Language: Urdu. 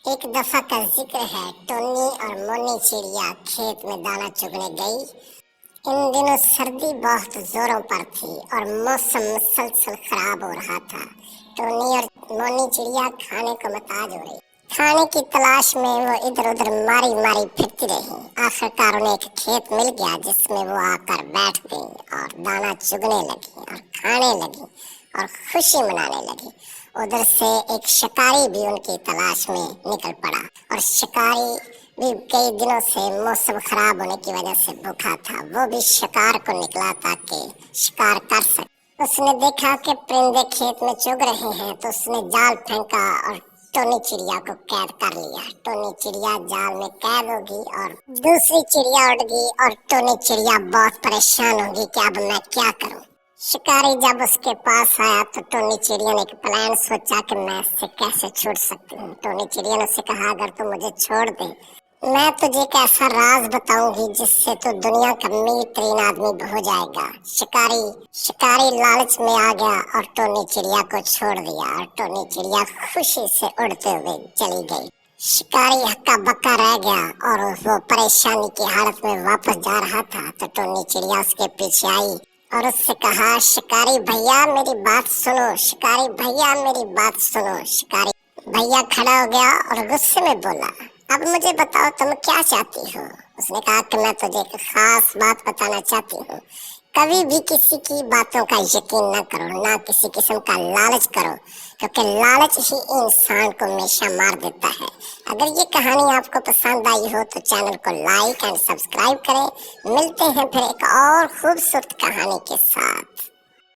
ایک دفعہ کا ذکر ہے، ٹونی اور مونی چڑیا کھیت میں دانا چگنے گئی۔ ان دنوں سردی بہت زوروں پر تھی اور موسم مسلسل خراب ہو رہا تھا۔ ٹونی اور مونی چڑیا کھانے کو محتاج ہو رہی، کھانے کی تلاش میں وہ ادھر ادھر ماری ماری پھرتی رہی۔ آخرکار انہیں ایک کھیت مل گیا جس میں وہ آ کر بیٹھ گئی اور دانا چگنے لگی اور کھانے لگی اور خوشی منانے لگی۔ ادھر سے ایک شکاری بھی ان کی تلاش میں نکل پڑا، اور شکاری بھی کئی دنوں سے موسم خراب ہونے کی وجہ سے بھوکا تھا۔ وہ بھی شکار کو نکلا تاکہ شکار کر سکے۔ اس نے دیکھا کہ پرندے کھیت میں چگ رہے ہیں تو اس نے جال پھینکا اور ٹونی چڑیا کو قید کر لیا۔ ٹونی چڑیا جال میں قید ہوگی اور دوسری چڑیا اڑ گئی، اور ٹونی چڑیا بہت پریشان ہوگی کہ اب میں کیا کروں۔ شکاری جب اس کے پاس آیا تو ٹونی چڑیا نے ایک پلان سوچا کہ میں اس سے کیسے چھوٹ سکتی ہوں۔ ٹونی چڑیا نے اسے کہا، اگر تو مجھے چھوڑ دے میں تجھے ایک ایسا راز بتاؤں گی جس سے تو دنیا کا امیر ترین آدمی ہو جائے گا۔ شکاری لالچ میں آ گیا اور ٹونی چڑیا کو چھوڑ دیا، اور ٹونی چڑیا خوشی سے اڑتے ہوئے چلی گئی۔ شکاری ہکا بکا رہ گیا اور وہ پریشانی کی حالت میں واپس جا رہا تھا تو ٹونی چڑیا اس کے پیچھے آئی اور اس سے کہا، شکاری بھیا میری بات سنو، شکاری بھیا میری بات سنو۔ شکاری بھیا کھڑا ہو گیا اور غصے میں بولا، اب مجھے بتاؤ تم کیا چاہتی ہو؟ اس نے کہا کہ میں تجھے ایک خاص بات بتانا چاہتی ہوں، کبھی بھی کسی کی باتوں کا یقین نہ کرو، نہ کسی قسم کا لالچ کرو، کیونکہ لالچ ہی انسان کو ہمیشہ مار دیتا ہے۔ اگر یہ کہانی آپ کو پسند آئی ہو تو چینل کو لائک اینڈ سبسکرائب کریں۔ ملتے ہیں پھر ایک اور خوبصورت کہانی کے ساتھ۔